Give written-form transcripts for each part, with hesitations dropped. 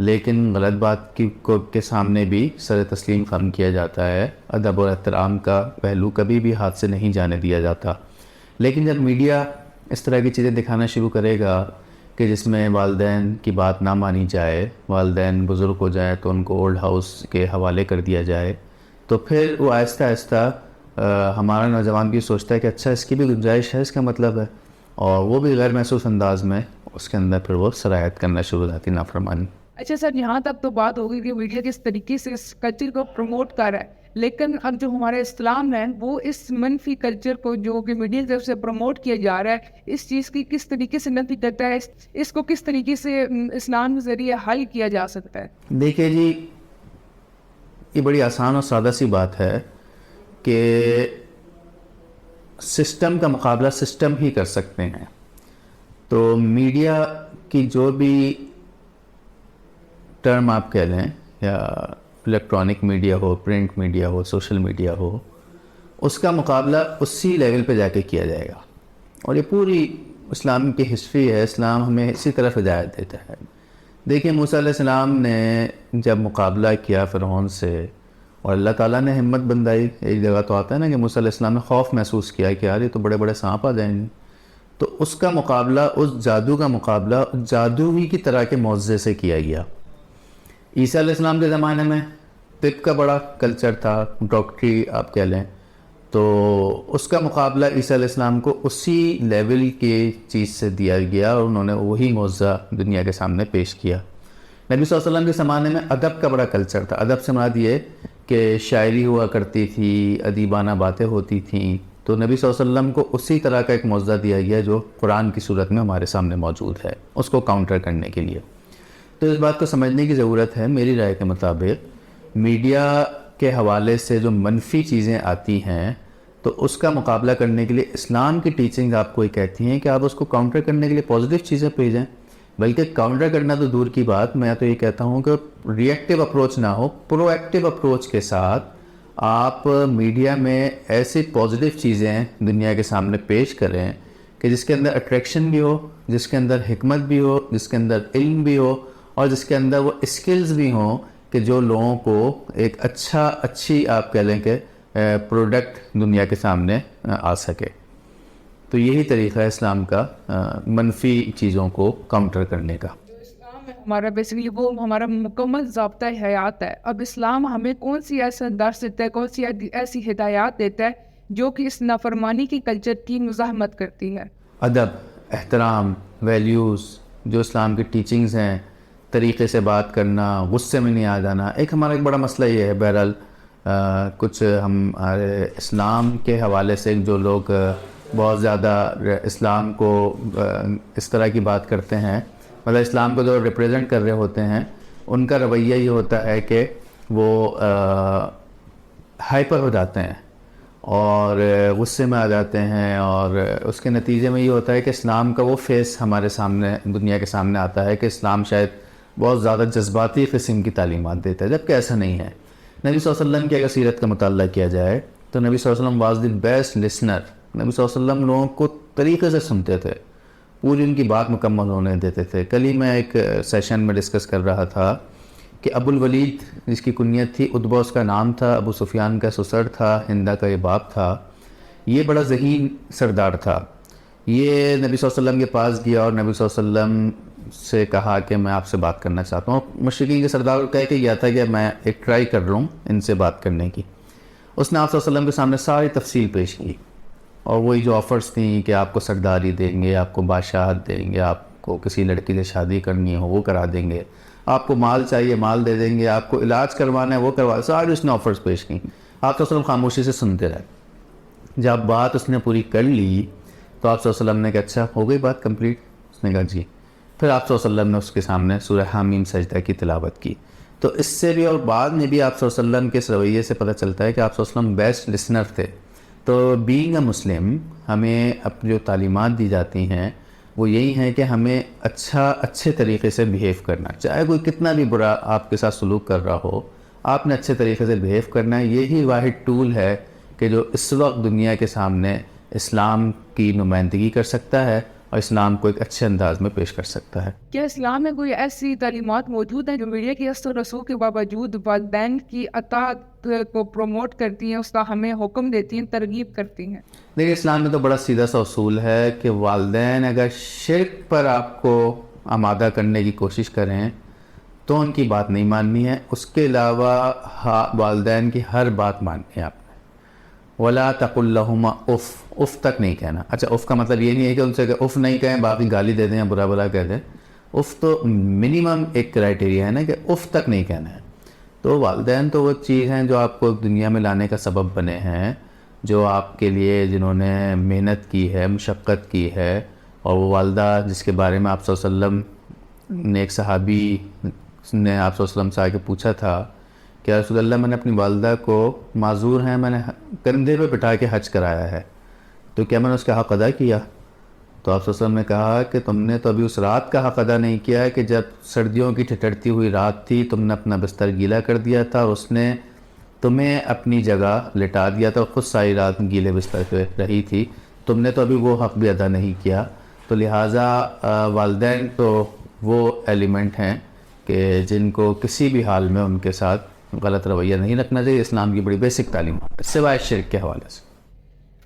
لیکن غلط بات کے سامنے بھی سر تسلیم خم کیا جاتا ہے. ادب اور احترام کا پہلو کبھی بھی ہاتھ سے نہیں جانے دیا جاتا. لیکن جب میڈیا اس طرح کی چیزیں دکھانا شروع کرے گا کہ جس میں والدین کی بات نہ مانی جائے, والدین بزرگ ہو جائیں تو ان کو اولڈ ہاؤس کے حوالے کر دیا جائے, تو پھر وہ آہستہ آہستہ ہمارا نوجوان بھی سوچتا ہے کہ اچھا اس کی بھی گنجائش ہے, اس کا مطلب ہے, اور وہ بھی غیر محسوس انداز میں اس کے اندر پھر وہ سرایت کرنا شروع ہو جاتی, نافرمانی. اچھا سر, یہاں تک تو بات ہوگی کہ میڈیا کس طریقے سے اس کلچر کو پروموٹ کر رہا ہے, لیکن اب جو ہمارا اسلام ہے وہ اس منفی کلچر کو جو کہ میڈیا کی طرف سے پروموٹ کیا جا رہا ہے, اس چیز کی کس طریقے سے نفی کرتا ہے, اس کو کس طریقے سے اسلام کے ذریعے حل کیا جا سکتا ہے؟ دیکھیے جی, یہ بڑی آسان اور سادہ سی بات ہے کہ سسٹم کا مقابلہ سسٹم ہی کر سکتے ہیں. تو میڈیا کی جو بھی ٹرم آپ کہہ لیں, یا الیکٹرانک میڈیا ہو, پرنٹ میڈیا ہو, سوشل میڈیا ہو, اس کا مقابلہ اسی لیول پہ جا کے کیا جائے گا. اور یہ پوری اسلام کی ہسٹری ہے, اسلام ہمیں اسی طرف ہدایت دیتا ہے. دیکھیں موسیٰ علیہ السلام نے جب مقابلہ کیا فرعون سے, اور اللہ تعالیٰ نے ہمت بندائی. ایک جگہ تو آتا ہے نا کہ موسیٰ علیہ السلام نے خوف محسوس کیا کہ یار یہ تو بڑے بڑے سانپ آ جائیں گے, تو اس کا مقابلہ, اس جادو کا مقابلہ جادو ہی کی طرح کے معجزے سے کیا گیا. عیسیٰ علیہ السلام کے زمانے میں طب کا بڑا کلچر تھا, ڈاکٹری آپ کہہ لیں, تو اس کا مقابلہ عیسیٰ علیہ السلام کو اسی لیول کی چیز سے دیا گیا, اور انہوں نے وہی معجزہ دنیا کے سامنے پیش کیا. نبی صلی اللہ علیہ وسلم کے زمانے میں ادب کا بڑا کلچر تھا. ادب سے مراد یہ کہ شاعری ہوا کرتی تھی, ادیبانہ باتیں ہوتی تھیں, تو نبی صلی اللہ علیہ وسلم کو اسی طرح کا ایک معجزہ دیا گیا جو قرآن کی صورت میں ہمارے سامنے موجود ہے, اس کو کاؤنٹر کرنے کے لیے. تو اس بات کو سمجھنے کی ضرورت ہے. میری رائے کے مطابق میڈیا کے حوالے سے جو منفی چیزیں آتی ہیں, تو اس کا مقابلہ کرنے کے لیے اسلام کی ٹیچنگ آپ کو یہ کہتی ہیں کہ آپ اس کو کاؤنٹر کرنے کے لیے پازیٹیو چیزیں بھیجیں. بلکہ کاؤنٹر کرنا تو دور کی بات, میں تو یہ کہتا ہوں کہ ری ایکٹیو اپروچ نہ ہو, پرو ایکٹیو اپروچ کے ساتھ آپ میڈیا میں ایسی پازیٹیو چیزیں دنیا کے سامنے پیش کریں کہ جس کے اندر اٹریکشن بھی ہو, جس کے اندر حکمت بھی ہو, جس کے اندر علم بھی ہو, اور جس کے اندر وہ اسکلز بھی ہوں کہ جو لوگوں کو ایک اچھی آپ کہہ لیں کہ پروڈکٹ دنیا کے سامنے آ سکے. تو یہی طریقہ ہے اسلام کا منفی چیزوں کو کاؤنٹر کرنے کا. اسلام ہمارا بیسیکلی وہ ہمارا مکمل ضابطۂ حیات ہے. اب اسلام ہمیں کون سی ایسا درس دیتا ہے, کون سی ایسی ہدایات دیتا ہے جو کہ اس نافرمانی کی کلچر کی مزاحمت کرتی ہے؟ ادب, احترام, ویلیوز جو اسلام کی ٹیچنگز ہیں, طریقے سے بات کرنا, غصے میں نہیں آ جانا. ایک ہمارا ایک بڑا مسئلہ یہ ہے بہرحال, کچھ ہمارے اسلام کے حوالے سے جو لوگ بہت زیادہ اسلام کو اس طرح کی بات کرتے ہیں, مطلب اسلام کو جو ریپریزنٹ کر رہے ہوتے ہیں, ان کا رویہ یہ ہوتا ہے کہ وہ ہائپر ہو جاتے ہیں اور غصے میں آ جاتے ہیں, اور اس کے نتیجے میں یہ ہوتا ہے کہ اسلام کا وہ فیس ہمارے سامنے دنیا کے سامنے آتا ہے کہ اسلام شاید بہت زیادہ جذباتی قسم کی تعلیمات دیتا ہے, جبکہ ایسا نہیں ہے. نبی صلی اللہ علیہ وسلم کی اگر سیرت کا مطالعہ کیا جائے تو نبی صلی اللہ علیہ وسلم واز دی بیسٹ لسنر. نبی صلی اللہ علیہ وسلم لوگوں کو طریقے سے سنتے تھے, پوری ان کی بات مکمل ہونے دیتے تھے. کل ہی میں ایک سیشن میں ڈسکس کر رہا تھا کہ ابو الولید جس کی کنیت تھی, عتبہ اس کا نام تھا, ابو سفیان کا سسر تھا, ہندا کا یہ باپ تھا, یہ بڑا ذہین سردار تھا. یہ نبی صلی اللہ علیہ وسلم کے پاس گیا اور نبی صلی اللہ علیہ وسلم سے کہا کہ میں آپ سے بات کرنا چاہتا ہوں. مشرکین کے سردار کو کہہ کے گیا تھا کہ میں ایک ٹرائی کر رہا ہوں ان سے بات کرنے کی. اس نے آپ صلی اللہ علیہ وسلم کے سامنے ساری تفصیل پیش کی, اور وہی جو آفرز تھیں کہ آپ کو سرداری دیں گے, آپ کو بادشاہت دیں گے, آپ کو کسی لڑکی سے شادی کرنی ہو وہ کرا دیں گے, آپ کو مال چاہیے مال دے دیں گے, آپ کو علاج کروانا ہے وہ کروا, ساری اس نے آفرز پیش کی. آپ صلی اللہ علیہ وسلم خاموشی سے سنتے رہے. جب بات اس نے پوری کر لی تو آپ صلی اللہ علیہ وسلم نے کہا اچھا ہو گئی بات کمپلیٹ؟ اس نے کہا جی. پھر آپ صلی اللہ علیہ وسلم نے اس کے سامنے سورہ حامیم سجدہ کی تلاوت کی. تو اس سے بھی اور بعد میں بھی آپ صلی اللہ علیہ وسلم کے اس رویے سے پتہ چلتا ہے کہ آپ صلی اللہ علیہ وسلم بیسٹ لسنر تھے. تو بینگ اے مسلم ہمیں جو تعلیمات دی جاتی ہیں وہ یہی ہیں کہ ہمیں اچھے طریقے سے بیہیو کرنا, چاہے کوئی کتنا بھی برا آپ کے ساتھ سلوک کر رہا ہو, آپ نے اچھے طریقے سے بیہیو کرنا ہے. یہی واحد ٹول ہے کہ جو اس وقت دنیا کے سامنے اسلام کی نمائندگی کر سکتا ہے اور اسلام کو ایک اچھے انداز میں پیش کر سکتا ہے. کیا اسلام میں کوئی ایسی تعلیمات موجود ہیں جو میڈیا کی اثر و رسوخ کے باوجود والدین کی اطاعت کو پروموٹ کرتی ہیں، اس کا ہمیں حکم دیتی ہیں، ترغیب کرتی ہیں؟ دیکھیے اسلام میں تو بڑا سیدھا سا اصول ہے کہ والدین اگر شرک پر آپ کو آمادہ کرنے کی کوشش کریں تو ان کی بات نہیں ماننی ہے. اس کے علاوہ والدین کی ہر بات ماننی ہے آپ نے. ولا تقل لهما اف تک نہیں کہنا. اچھا اف کا مطلب یہ نہیں ہے کہ ان سے کہ اف نہیں کہیں باقی گالی دے دیں یا برا بلا کہہ دیں. اف تو منیمم ایک کرائٹیریا ہے نا کہ اف تک نہیں کہنا ہے. تو والدین تو وہ چیز ہیں جو آپ کو دنیا میں لانے کا سبب بنے ہیں، جو آپ کے لیے جنہوں نے محنت کی ہے، مشقت کی ہے. اور وہ والدہ جس کے بارے میں آپ صلی اللہ علیہ وسلم نے، ایک صحابی نے آپ صلی اللہ علیہ وسلم سے آ کے پوچھا تھا کہ رسول اللہ میں نے اپنی والدہ کو معذور ہیں، میں نے کندھے پہ بٹھا کے حج کرایا ہے، تو کیا میں نے اس کا حق ادا کیا؟ تو آپ صلی اللہ علیہ وسلم نے کہا کہ تم نے تو ابھی اس رات کا حق ادا نہیں کیا ہے کہ جب سردیوں کی ٹھٹرتی ہوئی رات تھی، تم نے اپنا بستر گیلا کر دیا تھا اور اس نے تمہیں اپنی جگہ لٹا دیا تھا اور خود ساری رات گیلے بستر پہ رہی تھی. تم نے تو ابھی وہ حق بھی ادا نہیں کیا. تو لہٰذا والدین تو وہ ایلیمنٹ ہیں کہ جن کو کسی بھی حال میں ان کے ساتھ غلط رویہ نہیں رکھنا چاہیے. اسلام کی بڑی بیسک تعلیم ہے سوائے شرک کے حوالے سے.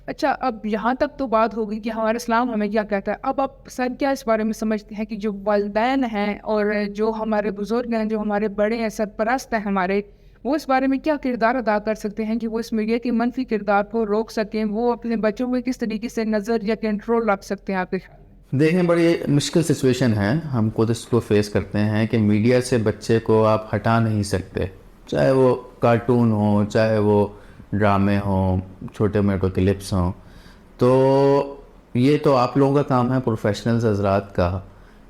اچھا، اب یہاں تک تو بات ہوگی کہ ہمارا اسلام ہمیں کیا کہتا ہے. اب آپ سر کیا اس بارے میں سمجھتے ہیں کہ جو والدین ہیں اور جو ہمارے بزرگ ہیں، جو ہمارے بڑے ہیں، سرپرست ہیں ہمارے، وہ اس بارے میں کیا کردار ادا کر سکتے ہیں کہ وہ اس میڈیا کے منفی کردار کو روک سکیں؟ وہ اپنے بچوں میں کس طریقے سے نظر یا کنٹرول رکھ سکتے ہیں آپ کے خیال؟ دیکھیں بڑی مشکل سچویشن ہے، ہم خود اس کو فیس کرتے ہیں کہ میڈیا سے بچے کو آپ ہٹا نہیں سکتے، چاہے وہ کارٹون ہوں، چاہے وہ ڈرامے ہوں، چھوٹے موٹے کلپس ہوں. تو یہ تو آپ لوگوں کا کام ہے پروفیشنلز حضرات کا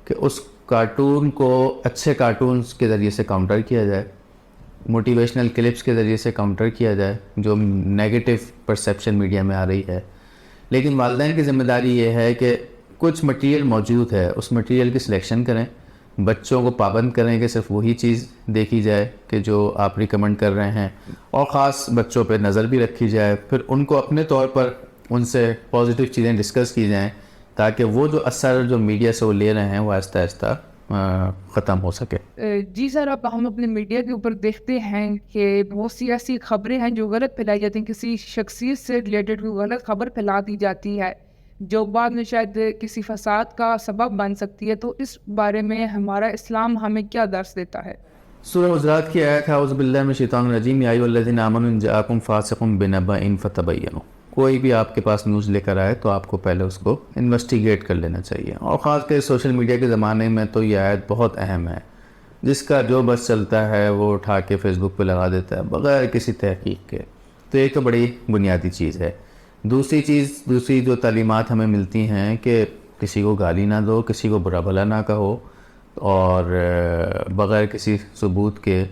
کہ اس کارٹون کو اچھے کارٹونز کے ذریعے سے کاؤنٹر کیا جائے، موٹیویشنل کلپس کے ذریعے سے کاؤنٹر کیا جائے جو نیگیٹو پرسیپشن میڈیا میں آ رہی ہے. لیکن والدین کی ذمہ داری یہ ہے کہ کچھ مٹیریل موجود ہے، اس مٹیریل کی سلیکشن کریں، بچوں کو پابند کریں کہ صرف وہی چیز دیکھی جائے کہ جو آپ ریکمنڈ کر رہے ہیں، اور خاص بچوں پہ نظر بھی رکھی جائے. پھر ان کو اپنے طور پر ان سے پازیٹیو چیزیں ڈسکس کی جائیں تاکہ وہ جو اثر جو میڈیا سے وہ لے رہے ہیں وہ آہستہ آہستہ ختم ہو سکے. جی سر، اب ہم اپنے میڈیا کے اوپر دیکھتے ہیں کہ بہت سی ایسی خبریں ہیں جو غلط پھیلائی جاتی ہیں. کسی شخصیت سے ریلیٹڈ کوئی غلط خبر پھیلا دی جاتی ہے جو بعد میں شاید کسی فساد کا سبب بن سکتی ہے. تو اس بارے میں ہمارا اسلام ہمیں کیا درس دیتا ہے؟ سورہ حجرات کی آیت ہے اعوذ باللہ من الشیطان الرجیم یا ایھا الذین آمنوا ان جاءکم فاسق بنبأ فتبینوا. کوئی بھی آپ کے پاس نیوز لے کر آئے تو آپ کو پہلے اس کو انویسٹیگیٹ کر لینا چاہیے. اور خاص کر سوشل میڈیا کے زمانے میں تو یہ آیت بہت اہم ہے. جس کا جو بس چلتا ہے وہ اٹھا کے فیس بک پہ لگا دیتا ہے بغیر کسی تحقیق کے. تو یہ تو بڑی بنیادی چیز ہے. دوسری جو تعلیمات ہمیں ملتی ہیں کہ کسی کو گالی نہ دو، کسی کو برا بھلا نہ کہو، اور بغیر کسی ثبوت کے.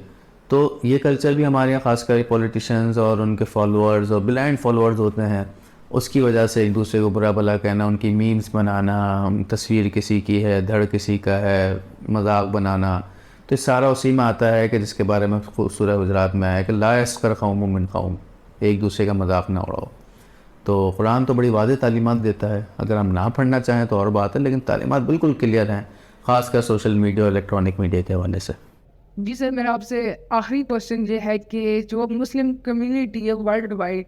تو یہ کلچر بھی ہمارے یہاں خاص کر پولیٹیشنز اور ان کے فالوورز اور بلائنڈ فالوورز ہوتے ہیں، اس کی وجہ سے ایک دوسرے کو برا بھلا کہنا، ان کی میمز بنانا، تصویر کسی کی ہے، دھڑ کسی کا ہے، مذاق بنانا. تو سارا اسی میں آتا ہے کہ جس کے بارے میں سورہ حجرات میں آیا کہ لا یسخر قوم من قوم، ایک دوسرے کا مذاق نہ اڑاؤ. تو قرآن تو بڑی واضح تعلیمات دیتا ہے. اگر ہم نہ پڑھنا چاہیں تو اور بات ہے، لیکن تعلیمات بالکل کلیئر ہیں خاص کر سوشل میڈیا اور الیکٹرانک میڈیا کے حوالے سے. جی سر، میرا آپ سے آخری کوشچن یہ ہے کہ جو مسلم کمیونٹی ہے ورلڈ وائڈ،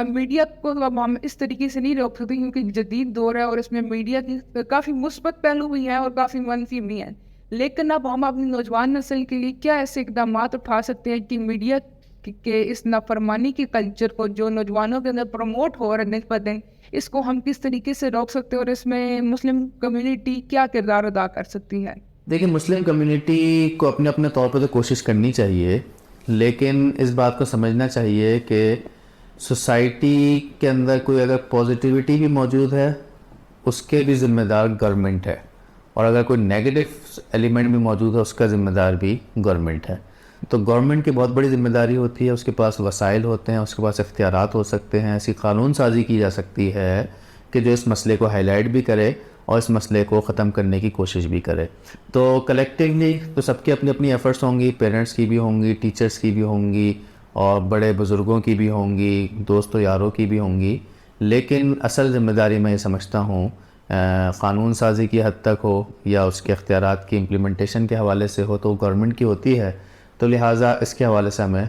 میڈیا کو اب ہم اس طریقے سے نہیں روک سکتے کیونکہ جدید دور ہے اور اس میں میڈیا کی کافی مثبت پہلو بھی ہیں اور کافی منفی بھی ہیں. لیکن اب ہم اپنی نوجوان نسل کے لیے کیا ایسے اقدامات اٹھا سکتے ہیں کہ میڈیا کہ اس نافرمانی کے کلچر کو جو نوجوانوں کے اندر پروموٹ ہو رہا ہے دن بدن، اس کو ہم کس طریقے سے روک سکتے ہیں اور اس میں مسلم کمیونٹی کیا کردار ادا کر سکتی ہے؟ دیکھیں مسلم کمیونٹی کو اپنے طور پہ تو کوشش کرنی چاہیے، لیکن اس بات کو سمجھنا چاہیے کہ سوسائٹی کے اندر کوئی اگر پازیٹیوٹی بھی موجود ہے اس کے بھی ذمہ دار گورنمنٹ ہے، اور اگر کوئی نیگیٹو ایلیمنٹ بھی موجود ہے اس کا ذمہ دار بھی گورنمنٹ ہے. تو گورنمنٹ کی بہت بڑی ذمہ داری ہوتی ہے، اس کے پاس وسائل ہوتے ہیں، اس کے پاس اختیارات ہو سکتے ہیں، ایسی قانون سازی کی جا سکتی ہے کہ جو اس مسئلے کو ہائی لائٹ بھی کرے اور اس مسئلے کو ختم کرنے کی کوشش بھی کرے. تو کلیکٹیولی تو سب کی اپنی اپنی ایفرٹس ہوں گی، پیرنٹس کی بھی ہوں گی، ٹیچرس کی بھی ہوں گی، اور بڑے بزرگوں کی بھی ہوں گی، دوست و یاروں کی بھی ہوں گی. لیکن اصل ذمہ داری میں یہ سمجھتا ہوں قانون سازی کی حد تک ہو یا اس کے اختیارات کی امپلیمنٹیشن کے حوالے سے ہو تو گورنمنٹ کی ہوتی ہے. تو لہٰذا اس کے حوالے سے ہمیں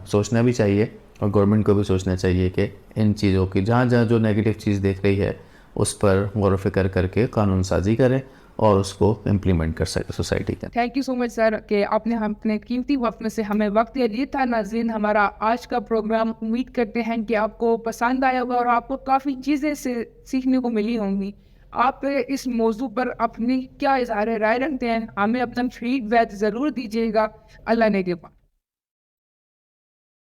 سوچنا بھی چاہیے اور گورنمنٹ کو بھی سوچنا چاہیے کہ ان چیزوں کی جہاں جہاں جو نیگیٹو چیز دیکھ رہی ہے اس پر غور و فکر کر کے قانون سازی کرے اور اس کو امپلیمنٹ کر سکے سوسائٹی کے. تھینک یو سو مچ سر کہ آپ نے اپنے قیمتی وقت میں سے ہمیں وقت دیا. یہ تھا ناظرین ہمارا آج کا پروگرام. امید کرتے ہیں کہ آپ کو پسند آیا ہوگا اور آپ کو کافی چیزیں سے سیکھنے کو ملی ہوں گی. آپ اس موضوع پر اپنی کیا اظہار رائے رکھتے ہیں؟ ہمیں اپنا فیڈ بیک ضرور دیجیے گا. اللہ نے